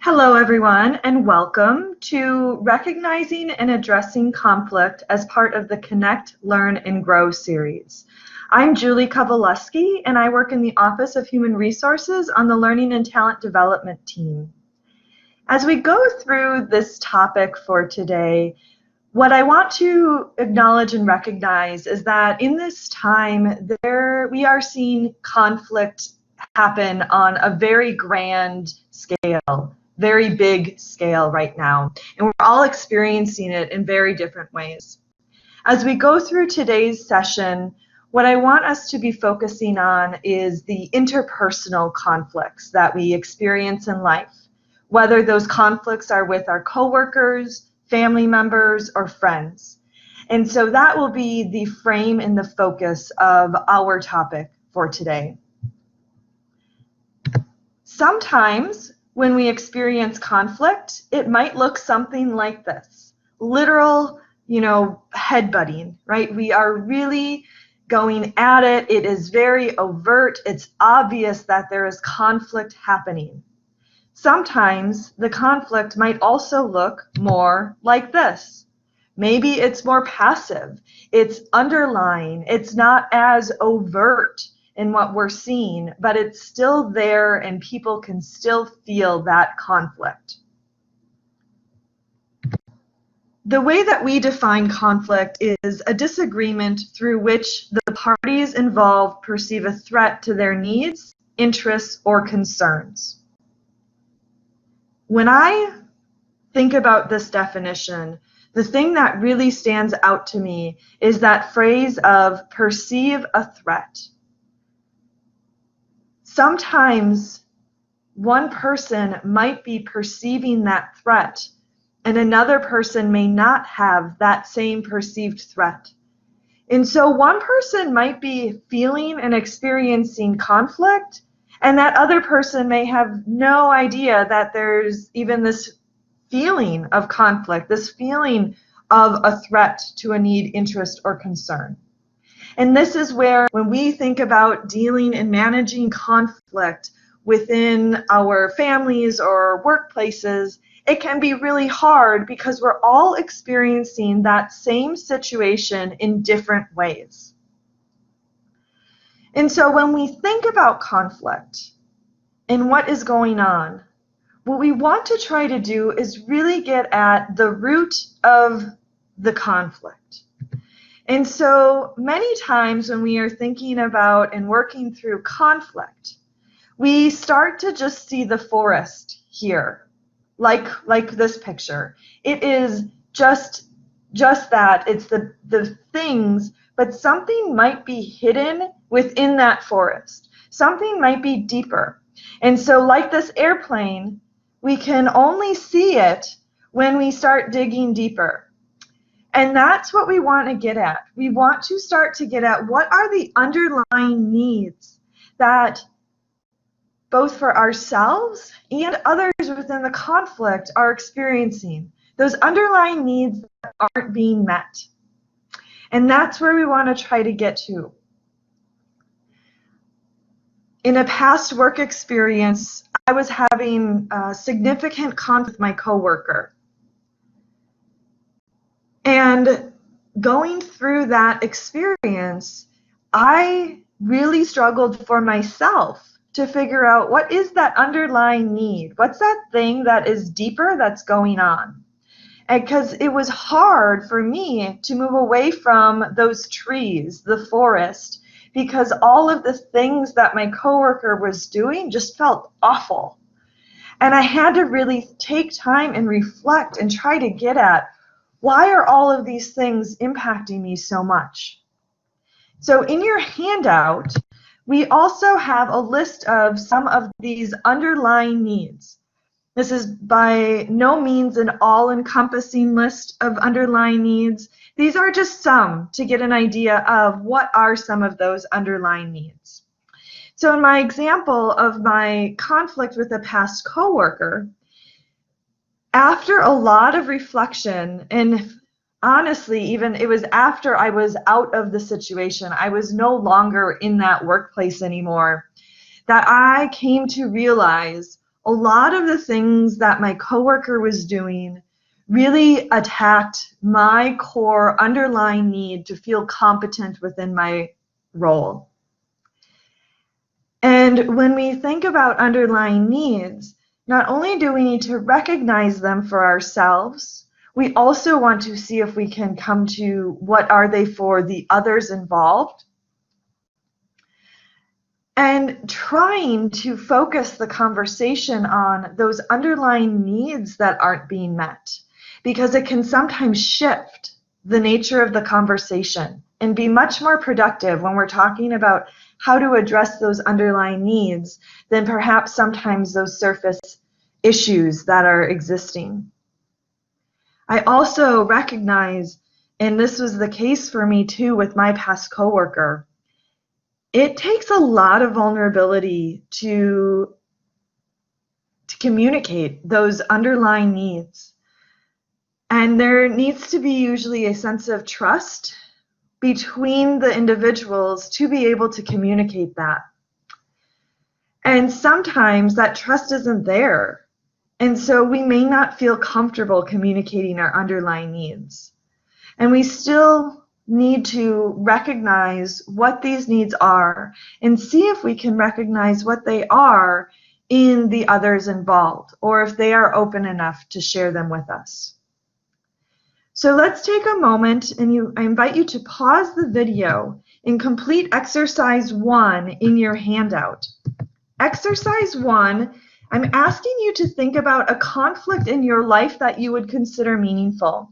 Hello, everyone, and welcome to Recognizing and Addressing Conflict as part of the Connect, Learn, and Grow series. I'm Julie Kovalaske, and I work in the Office of Human Resources on the Learning and Talent Development team. As we go through this topic for today, what I want to acknowledge and recognize is that in this time, we are seeing conflict happen on a very grand scale. Very big scale right now, and we're all experiencing it in very different ways. As we go through today's session, what I want us to be focusing on is the interpersonal conflicts that we experience in life, whether those conflicts are with our coworkers, family members, or friends. And so that will be the frame and the focus of our topic for today. Sometimes when we experience conflict, it might look something like this. Literal, headbutting, right? We are really going at it. It is very overt. It's obvious that there is conflict happening. Sometimes the conflict might also look more like this. Maybe it's more passive. It's underlying. It's not as overt in what we're seeing, but it's still there and people can still feel that conflict. The way that we define conflict is a disagreement through which the parties involved perceive a threat to their needs, interests, or concerns. When I think about this definition, the thing that really stands out to me is that phrase of perceive a threat. Sometimes one person might be perceiving that threat and another person may not have that same perceived threat. And so one person might be feeling and experiencing conflict, and that other person may have no idea that there's even this feeling of conflict, this feeling of a threat to a need, interest, or concern. And this is where, when we think about dealing and managing conflict within our families or workplaces, it can be really hard because we're all experiencing that same situation in different ways. And so when we think about conflict and what is going on, what we want to try to do is really get at the root of the conflict. And so many times when we are thinking about and working through conflict, we start to just see the forest here, like this picture. It is just that. It's the things, but something might be hidden within that forest. Something might be deeper. And so like this airplane, we can only see it when we start digging deeper. And that's what we want to get at. We want to start to get at what are the underlying needs that both for ourselves and others within the conflict are experiencing. Those underlying needs that aren't being met. And that's where we want to try to get to. In a past work experience, I was having significant conflict with my coworker. And going through that experience, I really struggled for myself to figure out what is that underlying need? What's that thing that is deeper that's going on? And because it was hard for me to move away from those trees, the forest, because all of the things that my coworker was doing just felt awful. And I had to really take time and reflect and try to get at, why are all of these things impacting me so much? So in your handout, we also have a list of some of these underlying needs. This is by no means an all-encompassing list of underlying needs. These are just some to get an idea of what are some of those underlying needs. So in my example of my conflict with a past coworker, after a lot of reflection, and honestly, even it was after I was out of the situation, I was no longer in that workplace anymore, that I came to realize a lot of the things that my coworker was doing really attacked my core underlying need to feel competent within my role. And when we think about underlying needs, not only do we need to recognize them for ourselves, we also want to see if we can come to what are they for the others involved. And trying to focus the conversation on those underlying needs that aren't being met, because it can sometimes shift the nature of the conversation and be much more productive when we're talking about how to address those underlying needs than perhaps sometimes those surface issues that are existing. I also recognize, and this was the case for me too with my past coworker, it takes a lot of vulnerability to communicate those underlying needs. And there needs to be usually a sense of trust between the individuals to be able to communicate that. And sometimes that trust isn't there. And so we may not feel comfortable communicating our underlying needs. And we still need to recognize what these needs are and see if we can recognize what they are in the others involved, or if they are open enough to share them with us. So let's take a moment, and I invite you to pause the video and complete exercise 1 in your handout. Exercise 1, I'm asking you to think about a conflict in your life that you would consider meaningful.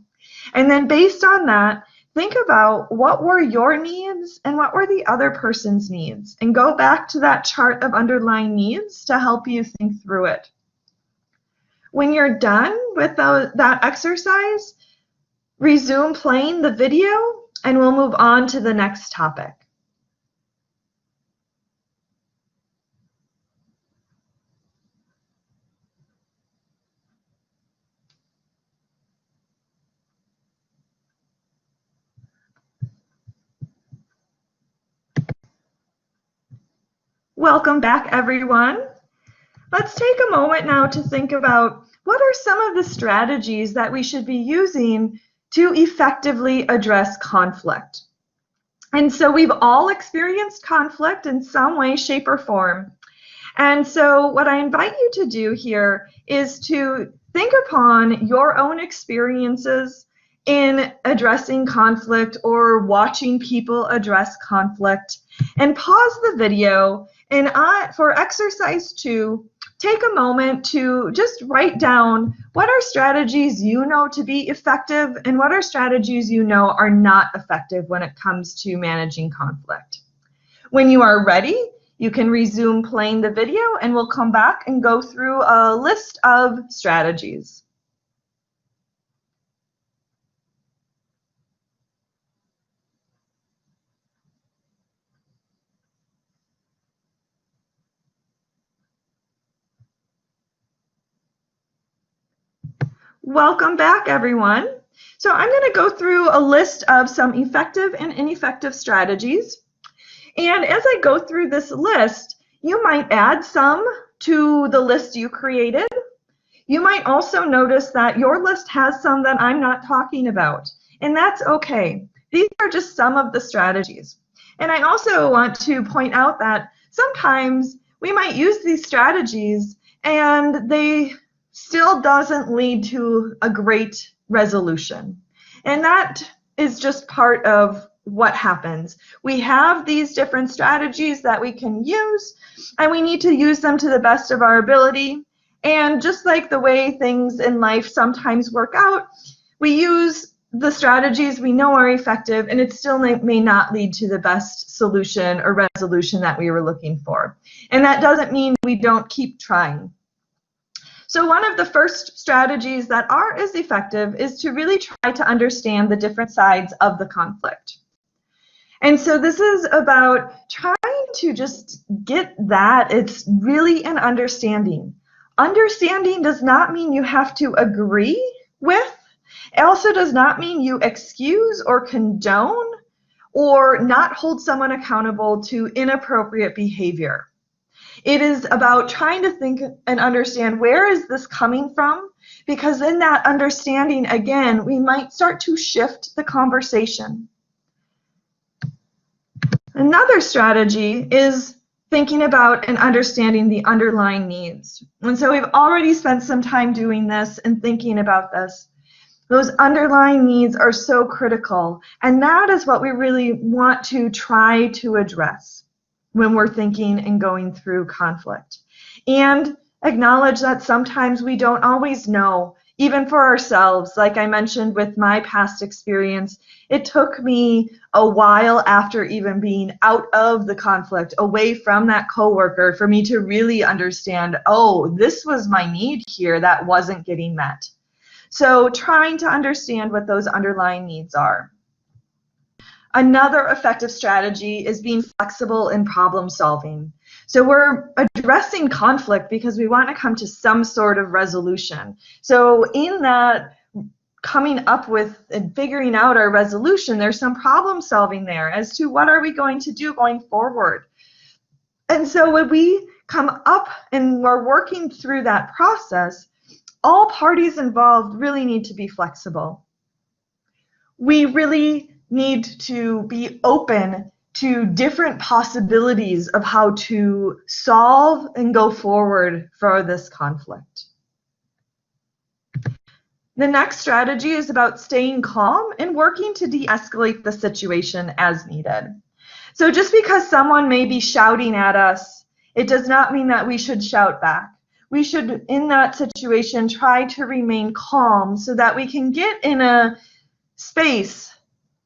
And then based on that, think about what were your needs and what were the other person's needs. And go back to that chart of underlying needs to help you think through it. When you're done with that exercise, resume playing the video and we'll move on to the next topic. Welcome back, everyone. Let's take a moment now to think about what are some of the strategies that we should be using to effectively address conflict. And so we've all experienced conflict in some way, shape, or form. And so what I invite you to do here is to think upon your own experiences in addressing conflict or watching people address conflict, and pause the video. And for exercise 2, take a moment to just write down what are strategies you know to be effective and what are strategies you know are not effective when it comes to managing conflict. When you are ready, you can resume playing the video and we'll come back and go through a list of strategies. Welcome back, everyone. So I'm going to go through a list of some effective and ineffective strategies. And as I go through this list, you might add some to the list you created. You might also notice that your list has some that I'm not talking about, and that's okay. These are just some of the strategies. And I also want to point out that sometimes we might use these strategies and they still doesn't lead to a great resolution. And that is just part of what happens. We have these different strategies that we can use, and we need to use them to the best of our ability. And just like the way things in life sometimes work out, we use the strategies we know are effective, and it still may not lead to the best solution or resolution that we were looking for. And that doesn't mean we don't keep trying. So one of the first strategies that are as effective is to really try to understand the different sides of the conflict. And so this is about trying to just get that. It's really an understanding. Understanding does not mean you have to agree with. It also does not mean you excuse or condone or not hold someone accountable to inappropriate behavior. It is about trying to think and understand, where is this coming from? Because in that understanding, again, we might start to shift the conversation. Another strategy is thinking about and understanding the underlying needs. And so we've already spent some time doing this and thinking about this. Those underlying needs are so critical, and that is what we really want to try to address when we're thinking and going through conflict. And acknowledge that sometimes we don't always know, even for ourselves. Like I mentioned with my past experience, it took me a while after even being out of the conflict, away from that coworker, for me to really understand, oh, this was my need here that wasn't getting met. So trying to understand what those underlying needs are. Another effective strategy is being flexible in problem solving. So we're addressing conflict because we want to come to some sort of resolution. So in that coming up with and figuring out our resolution, there's some problem solving there as to what are we going to do going forward. And so when we come up and we're working through that process, all parties involved really need to be flexible. We really need to be open to different possibilities of how to solve and go forward for this conflict. The next strategy is about staying calm and working to de-escalate the situation as needed. So just because someone may be shouting at us, it does not mean that we should shout back. We should, in that situation, try to remain calm so that we can get in a space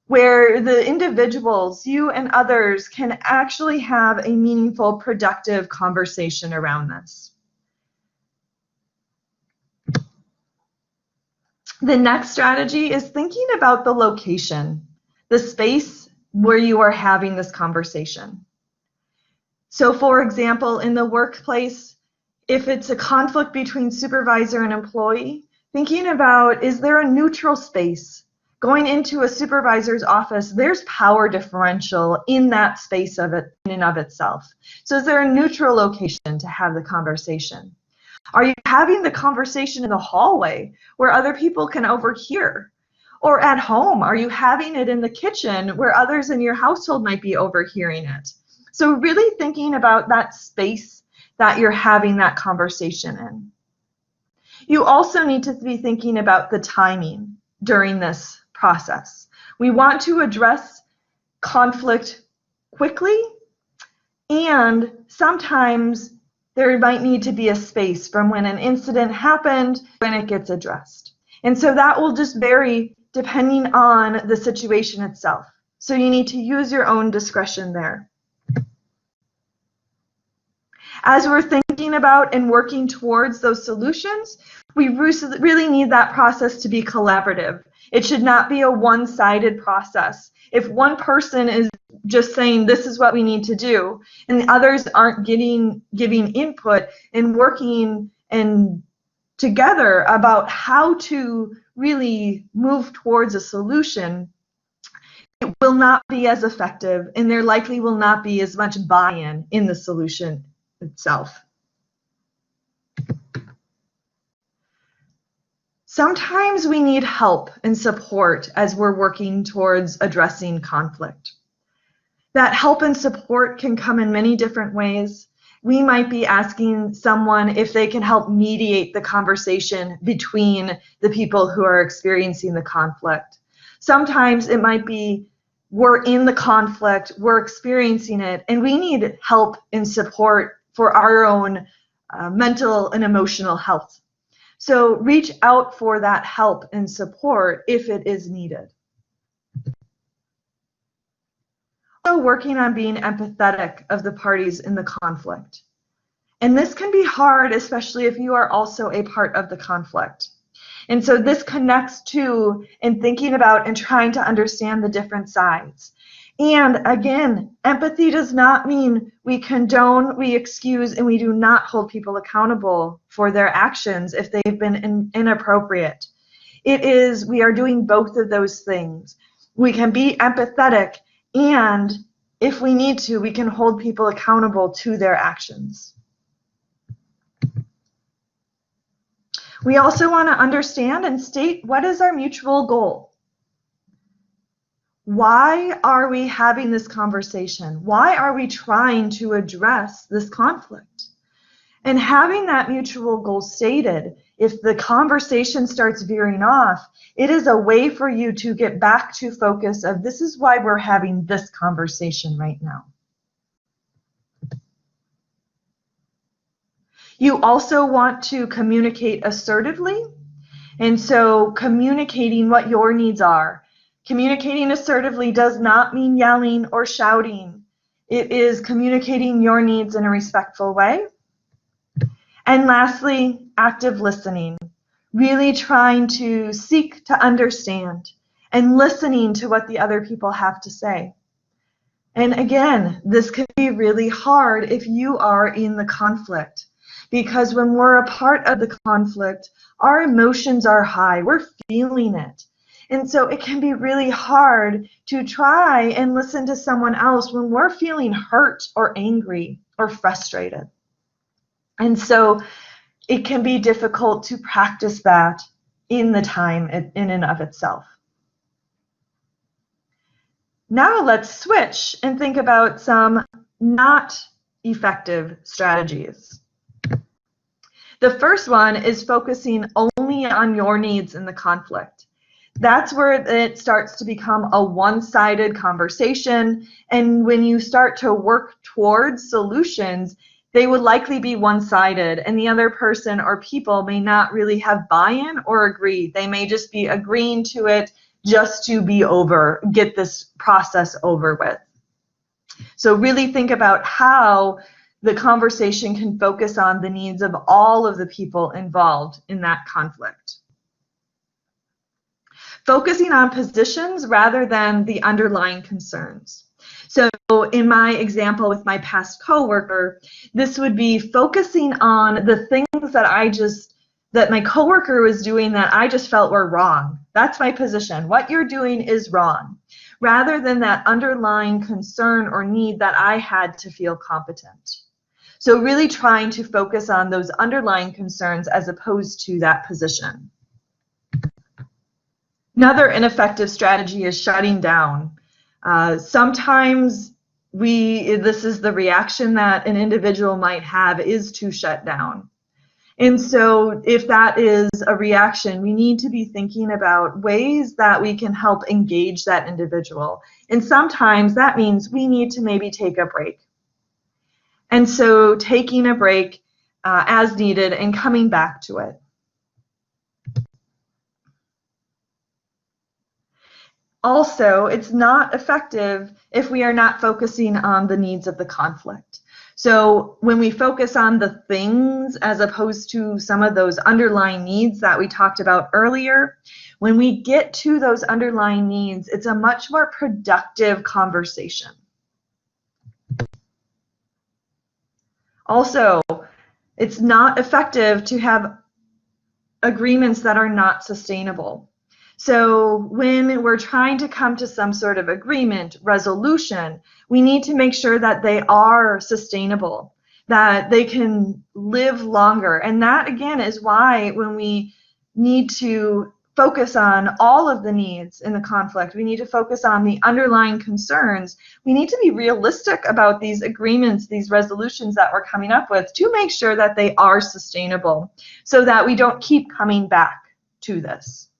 where the individuals, you and others, can actually have a meaningful, productive conversation around this. The next strategy is thinking about the location, the space where you are having this conversation. So for example, in the workplace, if it's a conflict between supervisor and employee, thinking about, is there a neutral space? Going into a supervisor's office, there's power differential in that space of it in and of itself. So is there a neutral location to have the conversation? Are you having the conversation in the hallway where other people can overhear? Or at home, are you having it in the kitchen where others in your household might be overhearing it? So really thinking about that space that you're having that conversation in. You also need to be thinking about the timing during this process. We want to address conflict quickly, and sometimes there might need to be a space from when an incident happened when it gets addressed. And so that will just vary depending on the situation itself. So you need to use your own discretion there. As we're thinking about and working towards those solutions, we really need that process to be collaborative. It should not be a one-sided process. If one person is just saying this is what we need to do, and the others aren't giving input and working and together about how to really move towards a solution, it will not be as effective, and there likely will not be as much buy-in in the solution itself. Sometimes we need help and support as we're working towards addressing conflict. That help and support can come in many different ways. We might be asking someone if they can help mediate the conversation between the people who are experiencing the conflict. Sometimes it might be we're in the conflict, we're experiencing it, and we need help and support for our own mental and emotional health. So reach out for that help and support if it is needed. Also working on being empathetic of the parties in the conflict. And this can be hard, especially if you are also a part of the conflict. And so this connects to in thinking about and trying to understand the different sides. And again, empathy does not mean we condone, we excuse, and we do not hold people accountable for their actions if they've been inappropriate. It is, we are doing both of those things. We can be empathetic, and if we need to, we can hold people accountable to their actions. We also want to understand and state what is our mutual goal. Why are we having this conversation? Why are we trying to address this conflict? And having that mutual goal stated, if the conversation starts veering off, it is a way for you to get back to focus of this is why we're having this conversation right now. You also want to communicate assertively. And so communicating what your needs are. Communicating assertively does not mean yelling or shouting. It is communicating your needs in a respectful way. And lastly, active listening. Really trying to seek to understand and listening to what the other people have to say. And again, this can be really hard if you are in the conflict. Because when we're a part of the conflict, our emotions are high. We're feeling it. And so it can be really hard to try and listen to someone else when we're feeling hurt or angry or frustrated. And so it can be difficult to practice that in the time in and of itself. Now let's switch and think about some not effective strategies. The first one is focusing only on your needs in the conflict. That's where it starts to become a one-sided conversation, and when you start to work towards solutions, they would likely be one-sided, and the other person or people may not really have buy-in or agree. They may just be agreeing to it just to be over, get this process over with. So really think about how the conversation can focus on the needs of all of the people involved in that conflict. Focusing on positions rather than the underlying concerns. So in my example with my past coworker, this would be focusing on the things that my coworker was doing that I just felt were wrong. That's my position. What you're doing is wrong, rather than that underlying concern or need that I had to feel competent. So really trying to focus on those underlying concerns as opposed to that position. Another ineffective strategy is shutting down. Sometimes this is the reaction that an individual might have, is to shut down. And so if that is a reaction, we need to be thinking about ways that we can help engage that individual. And sometimes that means we need to maybe take a break. And so taking a break as needed and coming back to it. Also, it's not effective if we are not focusing on the needs of the conflict. So when we focus on the things as opposed to some of those underlying needs that we talked about earlier, when we get to those underlying needs, it's a much more productive conversation. Also, it's not effective to have agreements that are not sustainable. So when we're trying to come to some sort of agreement, resolution, we need to make sure that they are sustainable, that they can live longer. And that, again, is why when we need to focus on all of the needs in the conflict, we need to focus on the underlying concerns. We need to be realistic about these agreements, these resolutions that we're coming up with, to make sure that they are sustainable so that we don't keep coming back to this.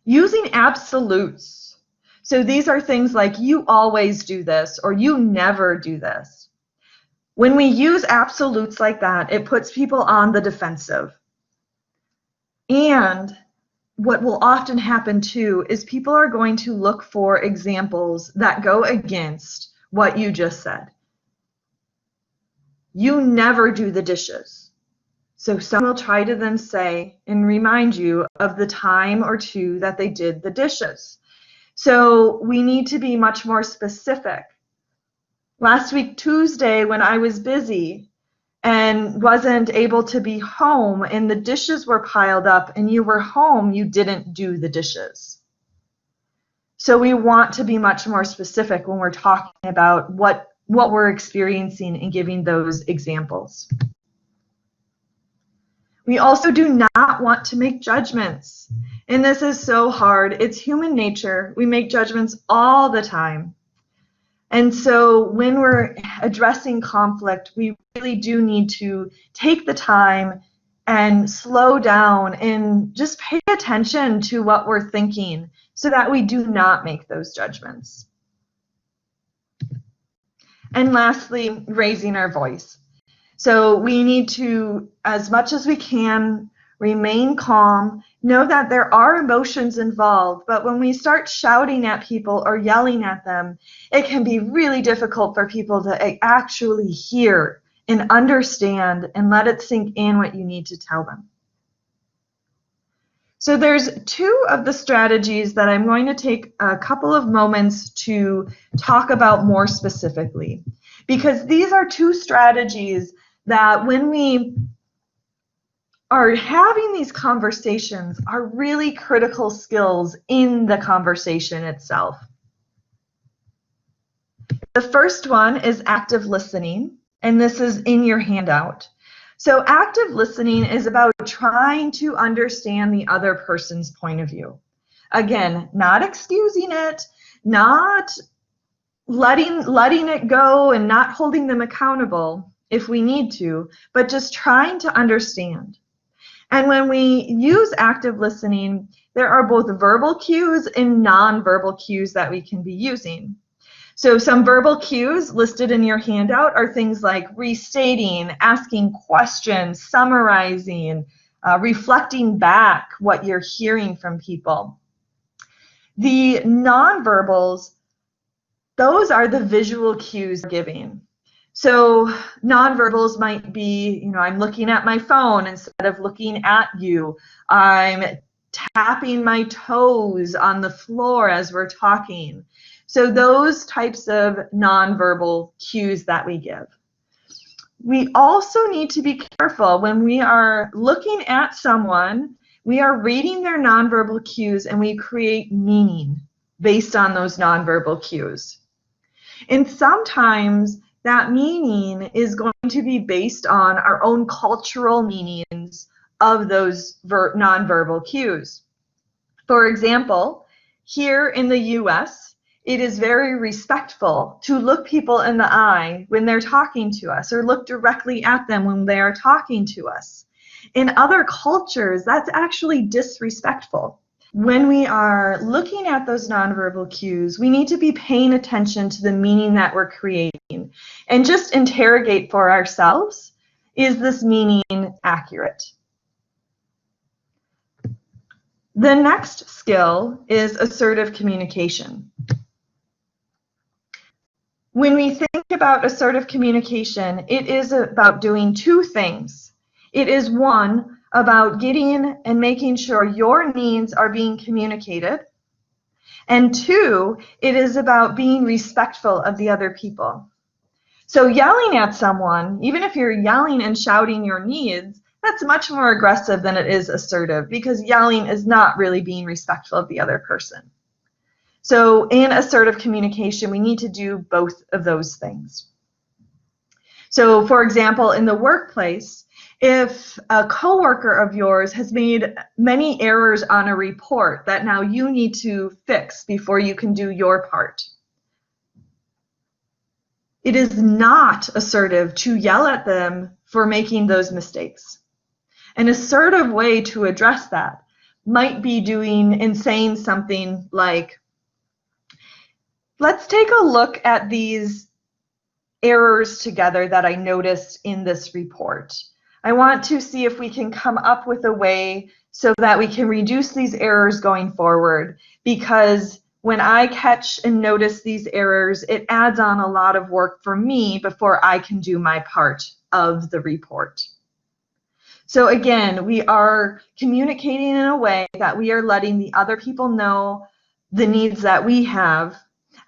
Using absolutes. So these are things like you always do this or you never do this. When we use absolutes like that, it puts people on the defensive. And what will often happen too is people are going to look for examples that go against what you just said. You never do the dishes. So someone will try to then say and remind you of the time or two that they did the dishes. So we need to be much more specific. Last week, Tuesday, when I was busy and wasn't able to be home and the dishes were piled up and you were home, you didn't do the dishes. So we want to be much more specific when we're talking about what we're experiencing and giving those examples. We also do not want to make judgments. And this is so hard. It's human nature. We make judgments all the time. And so when we're addressing conflict, we really do need to take the time and slow down and just pay attention to what we're thinking so that we do not make those judgments. And lastly, raising our voice. So we need to, as much as we can, remain calm, know that there are emotions involved, but when we start shouting at people or yelling at them, it can be really difficult for people to actually hear and understand and let it sink in what you need to tell them. So there's two of the strategies that I'm going to take a couple of moments to talk about more specifically, because these are two strategies that when we are having these conversations are really critical skills in the conversation itself. The first one is active listening, and this is in your handout. So active listening is about trying to understand the other person's point of view. Again, not excusing it, not letting it go and not holding them accountable if we need to, but just trying to understand. And when we use active listening, there are both verbal cues and nonverbal cues that we can be using. So some verbal cues listed in your handout are things like restating, asking questions, summarizing, reflecting back what you're hearing from people. The nonverbals, those are the visual cues giving. So nonverbals might be, I'm looking at my phone instead of looking at you. I'm tapping my toes on the floor as we're talking. So those types of nonverbal cues that we give. We also need to be careful when we are looking at someone, we are reading their nonverbal cues and we create meaning based on those nonverbal cues. And sometimes that meaning is going to be based on our own cultural meanings of those nonverbal cues. For example, here in the US, it is very respectful to look people in the eye when they're talking to us or look directly at them when they are talking to us. In other cultures, that's actually disrespectful. When we are looking at those nonverbal cues, we need to be paying attention to the meaning that we're creating and just interrogate for ourselves, is this meaning accurate? The next skill is assertive communication. When we think about assertive communication, it is about doing two things. It is one, about getting and making sure your needs are being communicated. And two, it is about being respectful of the other people. So yelling at someone, even if you're yelling and shouting your needs, that's much more aggressive than it is assertive, because yelling is not really being respectful of the other person. So in assertive communication, we need to do both of those things. So for example, in the workplace, if a coworker of yours has made many errors on a report that now you need to fix before you can do your part, it is not assertive to yell at them for making those mistakes. An assertive way to address that might be doing and saying something like, let's take a look at these errors together that I noticed in this report. I want to see if we can come up with a way so that we can reduce these errors going forward, because when I catch and notice these errors, it adds on a lot of work for me before I can do my part of the report. So again, we are communicating in a way that we are letting the other people know the needs that we have,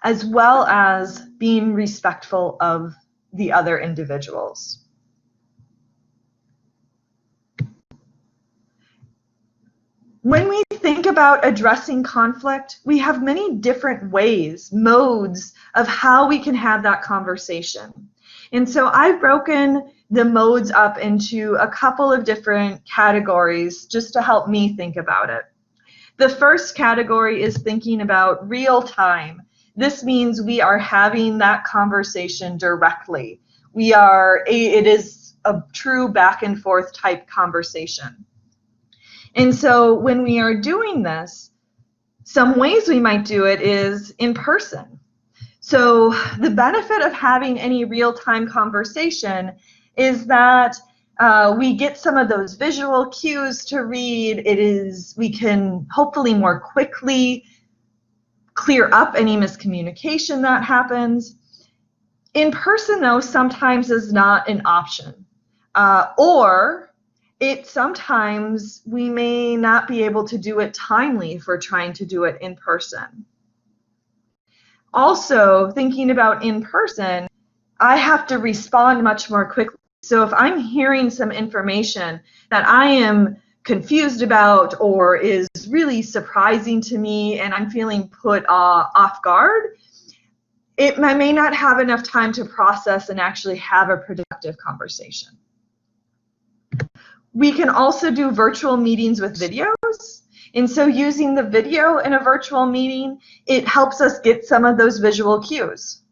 as well as being respectful of the other individuals. When we think about addressing conflict, we have many different ways, modes of how we can have that conversation. And so I've broken the modes up into a couple of different categories just to help me think about it. The first category is thinking about real time. This means we are having that conversation directly. It is a true back and forth type conversation. And so when we are doing this, some ways we might do it is in person. So the benefit of having any real-time conversation is that we get some of those visual cues to read. We can hopefully more quickly clear up any miscommunication that happens. In person, though, sometimes is not an option. Sometimes we may not be able to do it timely if we're trying to do it in person. Also, thinking about in person, I have to respond much more quickly. So if I'm hearing some information that I am confused about or is really surprising to me and I'm feeling put off guard, I may not have enough time to process and actually have a productive conversation. We can also do virtual meetings with videos. And so using the video in a virtual meeting, it helps us get some of those visual cues.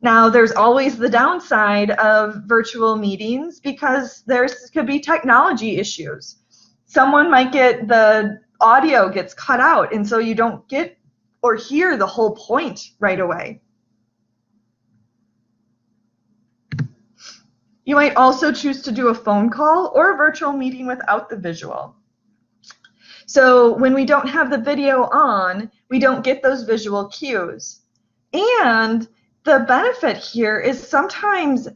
Now, there's always the downside of virtual meetings because there could be technology issues. Someone might get the audio gets cut out, and so you don't get or hear the whole point right away. You might also choose to do a phone call or a virtual meeting without the visual. So when we don't have the video on, we don't get those visual cues. And the benefit here is sometimes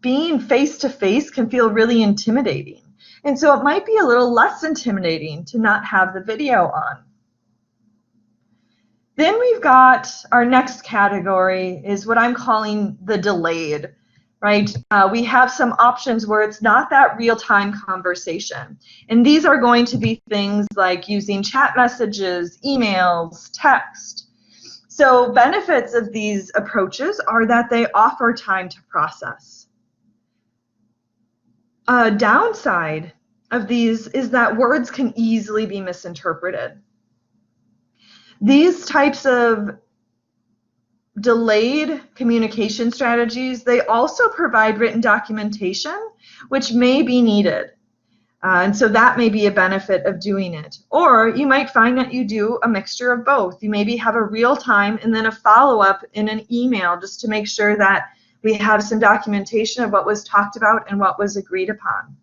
being face-to-face can feel really intimidating. And so it might be a little less intimidating to not have the video on. Then we've got our next category is what I'm calling the delayed, right? We have some options where it's not that real-time conversation. And these are going to be things like using chat messages, emails, text. So benefits of these approaches are that they offer time to process. A downside of these is that words can easily be misinterpreted. These types of delayed communication strategies, they also provide written documentation, which may be needed. And so that may be a benefit of doing it. Or you might find that you do a mixture of both. You maybe have a real time and then a follow-up in an email just to make sure that we have some documentation of what was talked about and what was agreed upon.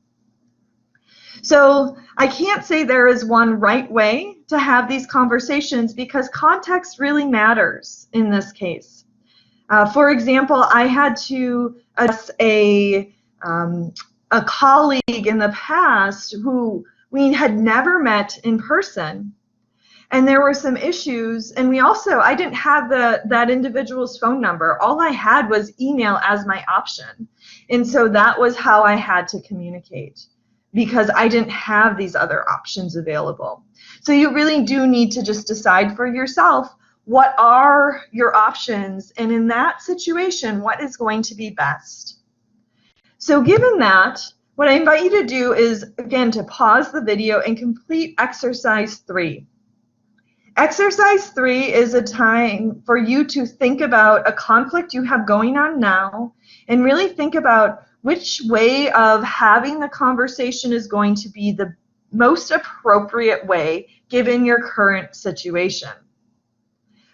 So I can't say there is one right way to have these conversations because context really matters in this case. For example, I had to address a colleague in the past who we had never met in person, and there were some issues, and I didn't have that individual's phone number. All I had was email as my option, and so that was how I had to communicate because I didn't have these other options available. So you really do need to just decide for yourself what are your options, and in that situation, what is going to be best. So given that, what I invite you to do is, again, to pause the video and complete exercise 3. Exercise 3 is a time for you to think about a conflict you have going on now and really think about which way of having the conversation is going to be the most appropriate way given your current situation.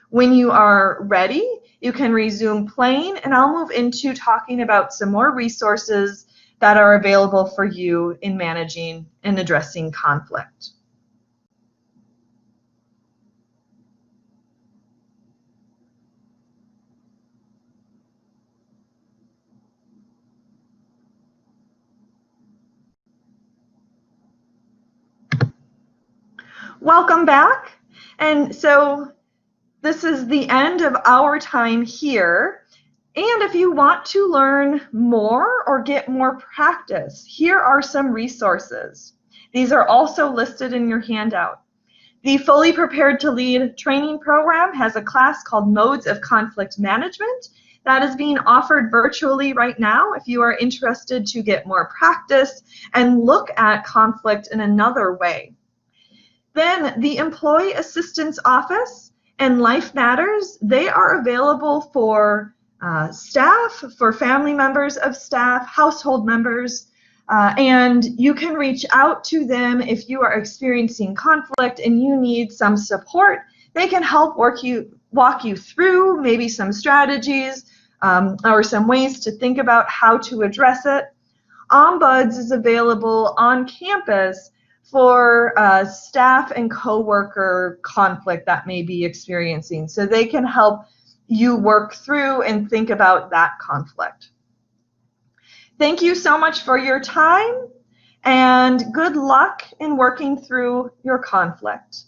When you are ready, you can resume playing, and I'll move into talking about some more resources that are available for you in managing and addressing conflict. Welcome back. And so this is the end of our time here. And if you want to learn more or get more practice, here are some resources. These are also listed in your handout. The Fully Prepared to Lead training program has a class called Modes of Conflict Management That is being offered virtually right now if you are interested to get more practice and look at conflict in another way. Then the Employee Assistance Office and Life Matters, they are available for staff, for family members of staff, household members, and you can reach out to them if you are experiencing conflict and you need some support. They can help walk you through maybe some strategies or some ways to think about how to address it. Ombuds is available on campus for staff and coworker conflict that may be experiencing, so they can help you work through and think about that conflict. Thank you so much for your time, and good luck in working through your conflict.